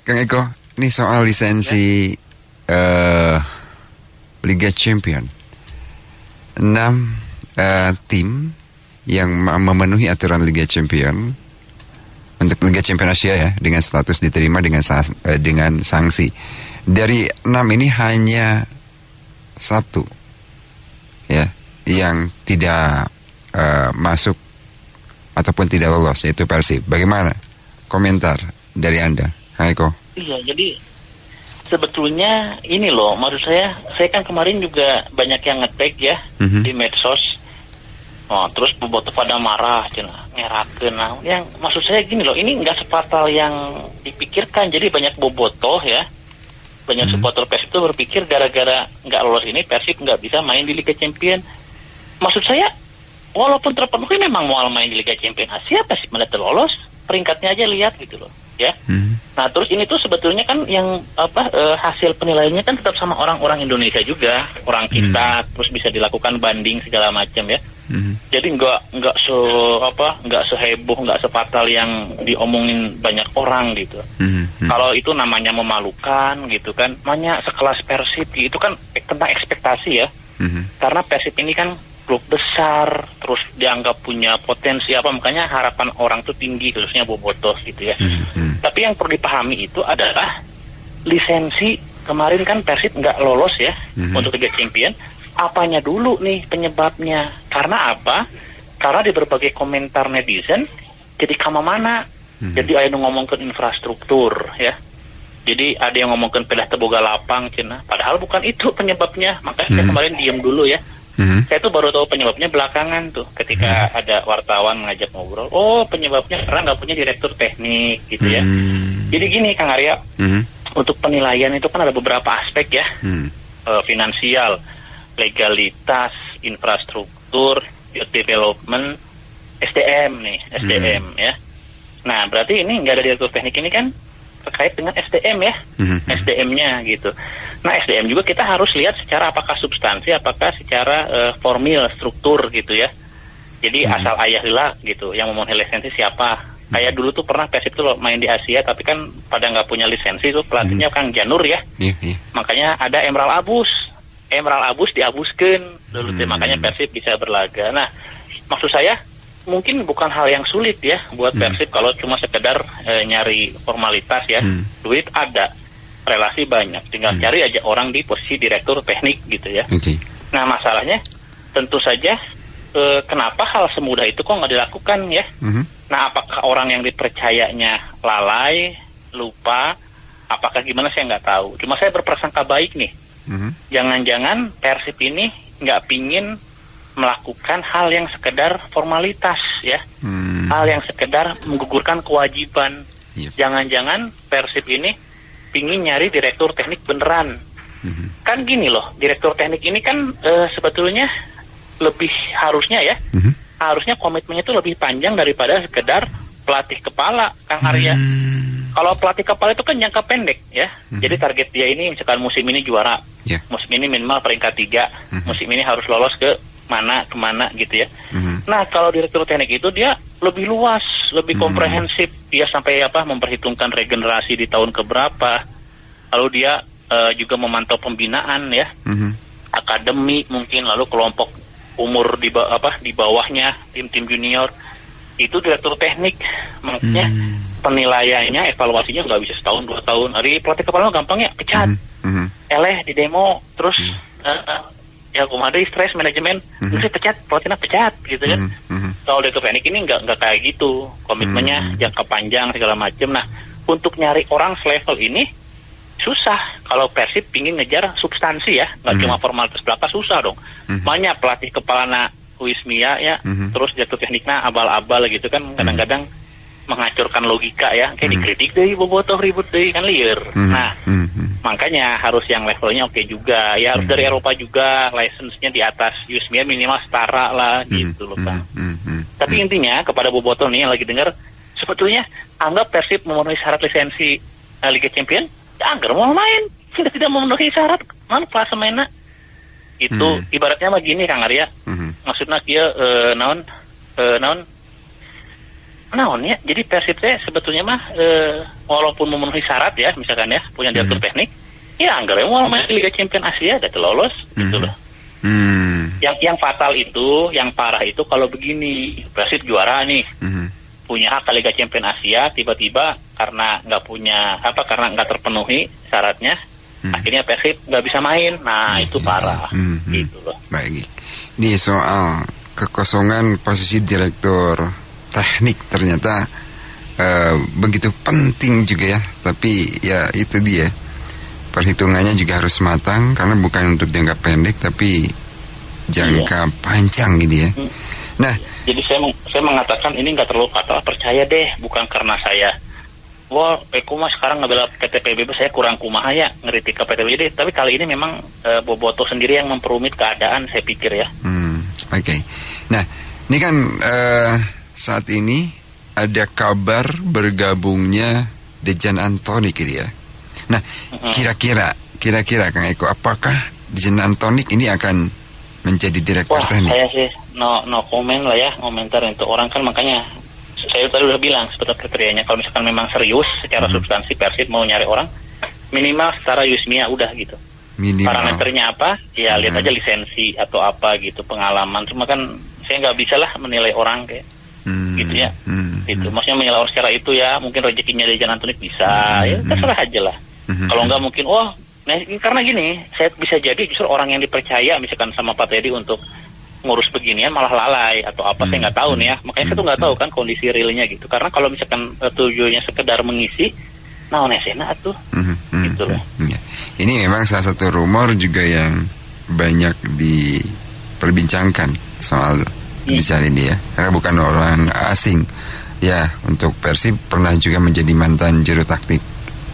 Kang Eko, ini soal lisensi Liga Champion. 6 tim yang memenuhi aturan Liga Champion untuk Liga Champion Asia ya, dengan status diterima dengan sanksi. Dari 6 ini hanya 1 ya yang tidak masuk ataupun tidak lolos, yaitu Persib. Bagaimana komentar dari Anda, Kang Eko? Iya, jadi sebetulnya ini loh, maksud saya kan kemarin juga banyak yang nge-tag ya di medsos. Oh, terus bobotoh pada marah, ngerakeun. Nah, yang maksud saya gini loh, ini nggak sefatal yang dipikirkan. Jadi banyak bobotoh ya, banyak supporter Persib itu berpikir gara-gara nggak lolos ini Persib nggak bisa main di Liga Champion. Maksud saya, walaupun terpenuhi memang mau main di Liga Champion Asia, Persib mana terlolos, peringkatnya aja lihat gitu loh, ya. Nah, terus ini tuh sebetulnya kan yang hasil penilaiannya kan tetap sama orang-orang Indonesia juga, orang kita, terus bisa dilakukan banding segala macam ya. Jadi nggak seheboh, nggak sefatal yang diomongin banyak orang gitu. Kalau itu namanya memalukan gitu kan, namanya sekelas Persib itu kan tentang ekspektasi ya. Karena Persib ini kan klub besar, terus dianggap punya potensi makanya harapan orang tuh tinggi, khususnya bobotoh gitu ya. Tapi yang perlu dipahami itu adalah lisensi kemarin kan Persib nggak lolos ya untuk Liga Champion. Apanya dulu nih penyebabnya? Karena apa? Karena di berbagai komentar netizen jadi kemana-mana. Jadi ada yang ngomongin infrastruktur ya. Jadi ada yang ngomongin pedah teboga lapang cina. Padahal bukan itu penyebabnya. Makanya saya kemarin diam dulu ya. Saya tuh baru tahu penyebabnya belakangan tuh ketika ada wartawan ngajak ngobrol. Oh, penyebabnya karena nggak punya direktur teknik gitu ya. Jadi gini Kang Arya, untuk penilaian itu kan ada beberapa aspek ya. Finansial, legalitas, infrastruktur, youth development, SDM ya. Nah, berarti ini nggak ada direktur teknik ini kan terkait dengan SDM ya, SDM-nya gitu. Nah, SDM juga kita harus lihat secara apakah substansi, apakah secara formil, struktur gitu ya. Jadi asal ayah lah gitu, yang memenuhi lisensi siapa. Kayak dulu tuh pernah Persib tuh main di Asia, tapi kan pada nggak punya lisensi tuh pelatihnya Kang Janur ya. Makanya ada Emerald Abus diabuskeun dulu tuh, makanya Persib bisa berlaga. Nah, maksud saya mungkin bukan hal yang sulit ya buat Persib kalau cuma sekedar nyari formalitas ya. Duit ada, relasi banyak, tinggal cari aja orang di posisi direktur teknik gitu ya. Nah, masalahnya tentu saja kenapa hal semudah itu kok nggak dilakukan ya. Nah, apakah orang yang dipercayanya lalai, lupa, apakah gimana saya nggak tahu. Cuma saya berprasangka baik nih. Jangan-jangan Persib ini nggak pingin melakukan hal yang sekedar formalitas ya, hal yang sekedar menggugurkan kewajiban. Jangan-jangan Persib ini pingin nyari direktur teknik beneran. Kan gini loh, direktur teknik ini kan sebetulnya lebih harusnya ya, harusnya komitmennya itu lebih panjang daripada sekedar pelatih kepala, Kang Arya. Kalau pelatih kepala itu kan jangka pendek ya. Jadi target dia ini misalkan musim ini juara, musim ini minimal peringkat 3, musim ini harus lolos ke kemana gitu ya. Nah, kalau direktur teknik itu dia lebih luas, lebih komprehensif. Dia sampai memperhitungkan regenerasi di tahun keberapa. Lalu dia juga memantau pembinaan ya, akademi mungkin, lalu kelompok umur di bawahnya, tim-tim junior. Itu direktur teknik. Makanya penilaiannya, evaluasinya nggak bisa setahun 2 tahun. Hari pelatih kepala gampang ya, pecat. Eleh di demo, terus ya kumadai stres manajemen, terus pecat, pelatihnya pecat gitu kan. Kalau direktur teknik ini nggak kayak gitu, komitmennya jangka panjang segala macam. Nah, untuk nyari orang selevel ini susah. Kalau Persib pingin ngejar substansi ya, nggak cuma formalitas belaka, susah dong. Banyak pelatih kepala Wismia ya, terus direktur tekniknya abal-abal gitu kan, kadang-kadang menghancurkan logika ya, kayak dikritik deh, bobotoh ribut deh, kan liar. Nah, makanya harus yang levelnya oke juga ya, harus dari Eropa juga, license-nya di atas Wismia minimal setara lah gitu loh Bang. Tapi intinya kepada bobotoh nih yang lagi dengar, sebetulnya anggap Persib memenuhi syarat lisensi Liga Champion, ya agar mau main, tidak memenuhi syarat, mana klasemenna. Itu ibaratnya mah gini Kang Arya, maksudnya kia naon naon ya, jadi Persib teh sebetulnya mah walaupun memenuhi syarat ya, misalkan ya punya direktur teknik, ya anggap mau main Liga Champions Asia udah lolos gitu loh. Yang fatal itu, yang parah itu kalau begini, Persib juara nih, punya hak ke Liga Champions Asia, tiba-tiba karena karena nggak terpenuhi syaratnya, akhirnya Persib nggak bisa main. Nah itu parah, gitu loh. Baik, ini soal kekosongan posisi direktur teknik ternyata begitu penting juga ya, tapi ya itu dia, perhitungannya juga harus matang karena bukan untuk jangka pendek tapi jangka panjang gitu ya. Nah, jadi saya mengatakan ini nggak terlalu percaya deh, bukan karena saya Eko sekarang ngebela PT PBB, saya kurang kumaha ya ngeritik ke PT PBB, tapi kali ini memang Boboto sendiri yang memperumit keadaan, saya pikir ya. Oke. Nah, ini kan saat ini ada kabar bergabungnya Dejan Antonik gitu ya. Nah, kira-kira Kang Eko, apakah Dejan Antonik ini akan menjadi direktur teknik? Saya sih no komen lah ya, komentar untuk orang kan, makanya saya tadi udah bilang seperti kriterianya kalau misalkan memang serius secara substansi Persib mau nyari orang, minimal secara Yusmia udah gitu. Parameternya apa? Ya lihat aja lisensi atau apa gitu, pengalaman. Cuma kan saya nggak bisa lah menilai orang kayak gitu ya. Itu maksudnya menilai orang secara itu ya, mungkin rezekinya Dejan Antonik bisa, ya terserah aja lah. Kalau nggak mungkin, karena gini, saya bisa jadi justru orang yang dipercaya misalkan sama Pak Teddy untuk ngurus beginian malah lalai atau apa, saya nggak tahu nih ya. Makanya saya tuh nggak tahu kan kondisi realnya gitu. Karena kalau misalkan tujuannya sekedar mengisi, nesena tuh, gitu loh. Ini memang salah satu rumor juga yang banyak diperbincangkan soal Dejan ini ya, karena bukan orang asing ya. Untuk Persib pernah juga menjadi mantan juru taktik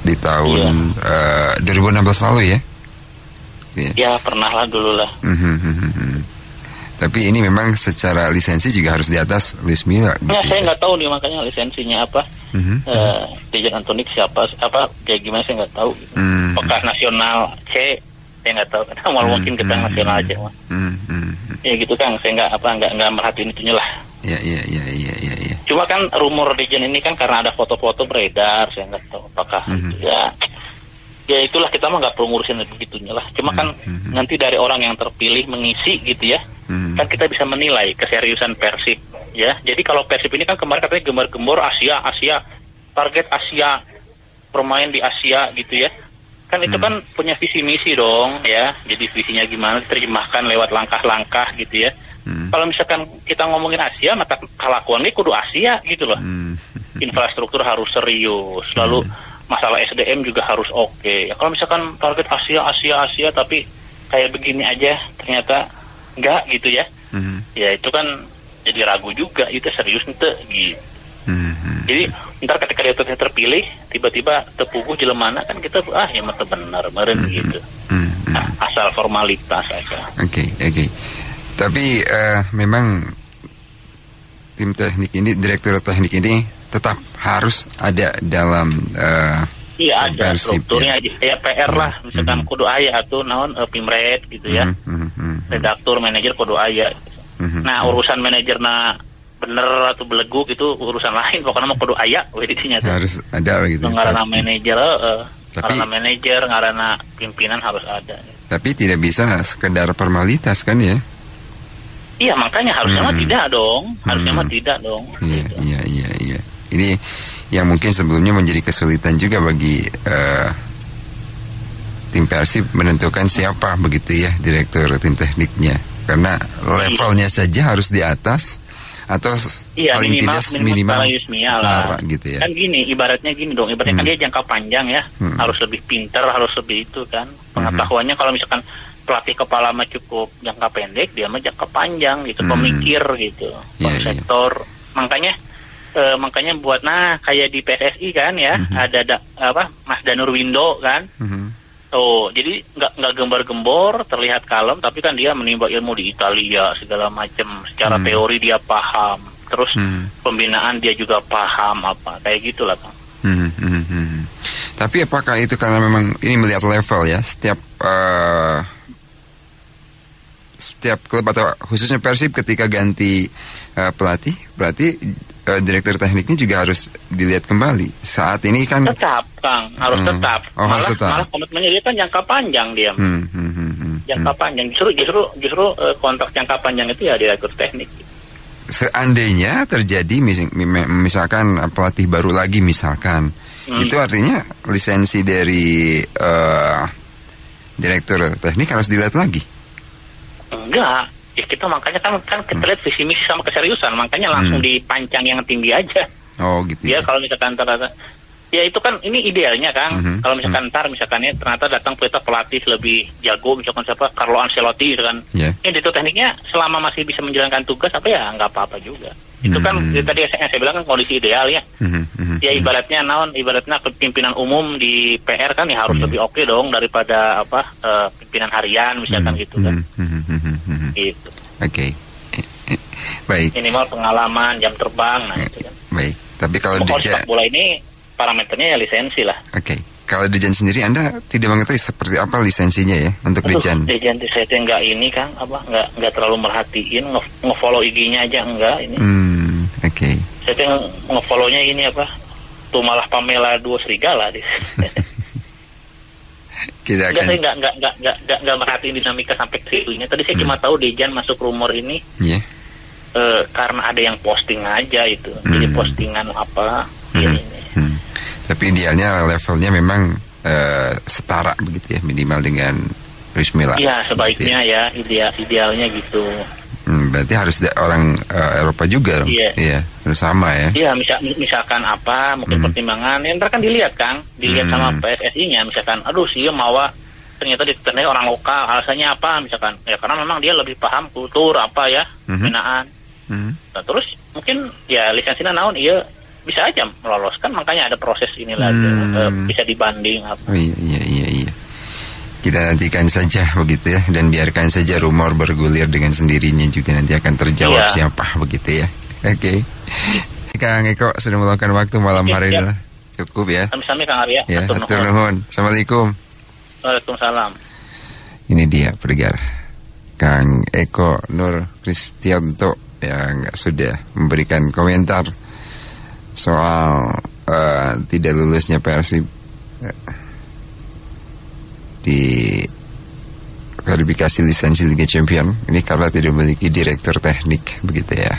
di tahun 2016 lalu ya. Ya pernah lah dulu lah. Tapi ini memang secara lisensi juga harus di atas Luis Milla. Ya saya nggak tahu nih makanya lisensinya apa. Dejan Antonik siapa kayak gimana saya nggak tahu. Apakah nasional C, saya nggak tahu. Malah mungkin kita nasional aja mah. Ya gitu Kang, saya nggak merhatiin itunya lah. Iya. Cuma kan rumor Dejan ini kan karena ada foto-foto beredar, saya nggak tahu apakah itu ya. Ya itulah, kita mah nggak perlu ngurusin begitunya lah. Cuma kan nanti dari orang yang terpilih mengisi gitu ya, kan kita bisa menilai keseriusan Persib ya. Jadi kalau Persib ini kan kemarin katanya gembar-gembor Asia, target Asia, bermain di Asia gitu ya. Kan itu kan punya visi misi dong ya. Jadi visinya gimana diterjemahkan lewat langkah-langkah gitu ya. Kalau misalkan kita ngomongin Asia, maka kelakuannya kudu Asia gitu loh. Infrastruktur harus serius, lalu masalah SDM juga harus oke. Ya kalau misalkan target Asia tapi kayak begini aja ternyata enggak gitu ya. Ya itu kan jadi ragu juga, itu serius ente gitu. Jadi ntar ketika dia terpilih tiba-tiba tepuguh jelemana kan kita ya mata benar meren gitu. Asal formalitas aja. Oke. Tapi memang tim teknik ini, direktur teknik ini tetap harus ada dalam iya ada strukturnya ya PR lah, misalkan kudu aya atau naon pimret gitu ya. Redaktur manajer kudu aya. Nah urusan manajerna bener atau beleguk itu urusan lain, pokoknya mah kudu aya wedisinya tuh. Harus ada begitu. Ngaranna manajer ngaranna manajer, ngaranna pimpinan harus ada. Tapi tidak bisa sekedar formalitas kan ya? Iya makanya harusnya mah tidak dong. Harusnya mah tidak dong. Iya. Ini yang mungkin sebelumnya menjadi kesulitan juga bagi tim Persib menentukan siapa begitu ya direktur tim tekniknya, karena levelnya saja harus di atas atau paling tidak minimal setara gitu ya. Kan gini, ibaratnya kan dia jangka panjang ya, harus lebih pintar, harus lebih itu kan pengetahuannya. Kalau misalkan pelatih kepala mah cukup jangka pendek, dia mah jangka panjang gitu, pemikir gitu, konseptor. Makanya buat kayak di PSSI kan ya, ada Mas Danur Windo kan. Jadi nggak gembar-gembor, terlihat kalem, tapi kan dia menimba ilmu di Italia segala macam. Secara teori dia paham, terus pembinaan dia juga paham kayak gitulah Kang. Tapi apakah itu karena memang ini melihat level ya, setiap klub atau khususnya Persib ketika ganti pelatih, berarti direktur tekniknya juga harus dilihat kembali. Saat ini kan tetap, Kang, harus tetap. Harus tetap. Malah komitmennya dia kan jangka panjang dia. Jangka panjang. Justru kontrak jangka panjang itu ya direktur teknik. Seandainya terjadi misalkan pelatih baru lagi misalkan, itu artinya lisensi dari direktur teknik harus dilihat lagi. Enggak. Ya kita makanya kan kita lihat visi misi sama keseriusan, makanya langsung dipancang yang tinggi aja. Oh gitu. Ya kalau misalkan ternyata, ya itu kan ini idealnya Kang. Kalau misalkan ternyata datang pelatih lebih jago, misalkan siapa Carlo Ancelotti gitu kan. Ini direktur tekniknya selama masih bisa menjalankan tugas ya nggak apa-apa juga. Itu kan tadi yang saya bilang kan kondisi ideal ya. Ya ibaratnya pimpinan umum di PR kan ya harus lebih oke dong daripada pimpinan harian misalkan gitu kan. Gitu. Oke. Baik. Minimal pengalaman, jam terbang, itu kan. Baik. Tapi kalau di sepak bola ini parameternya ya lisensi lah. Oke. Kalau Dejan sendiri Anda tidak mengetahui seperti apa lisensinya ya untuk Dejan? Dejan saya enggak ini Kang, enggak terlalu merhatiin, nge-follow IG-nya aja enggak ini. Oke. Saya nge-follow-nya ini tuh malah Pamela Dua Serigala deh. Kita akan... Saya nggak merhatiin dinamika sampai ke situnya. Tadi saya cuma tahu Dejan masuk rumor ini karena ada yang posting aja itu. Jadi postingan ini. Tapi idealnya levelnya memang setara begitu ya, minimal dengan Luis Milla. Iya sebaiknya gitu ya. Idealnya gitu. Berarti harus orang Eropa juga dong. Iya, harus sama ya. Iya, misalkan mungkin pertimbangan, ntar kan dilihat sama PSSI-nya, misalkan, sih Mawa ternyata diterima orang lokal, alasannya apa, misalkan, ya karena memang dia lebih paham kultur binaan. Nah, terus mungkin ya lisensinya naon, bisa aja meloloskan, makanya ada proses ini lagi, bisa dibanding Iya. Kita nantikan saja begitu ya, dan biarkan saja rumor bergulir dengan sendirinya juga nanti akan terjawab siapa begitu ya. Oke. Kang Eko sudah meluangkan waktu malam hari ini lah. Cukup ya. Sami-sami Kang Arya. Ya, hatur nuhun. Assalamualaikum. Waalaikumsalam. Ini dia pendengar Kang Eko Nur Kristianto yang sudah memberikan komentar soal tidak lulusnya Persib di verifikasi lisensi Liga Champion ini karena tidak memiliki direktur teknik begitu ya.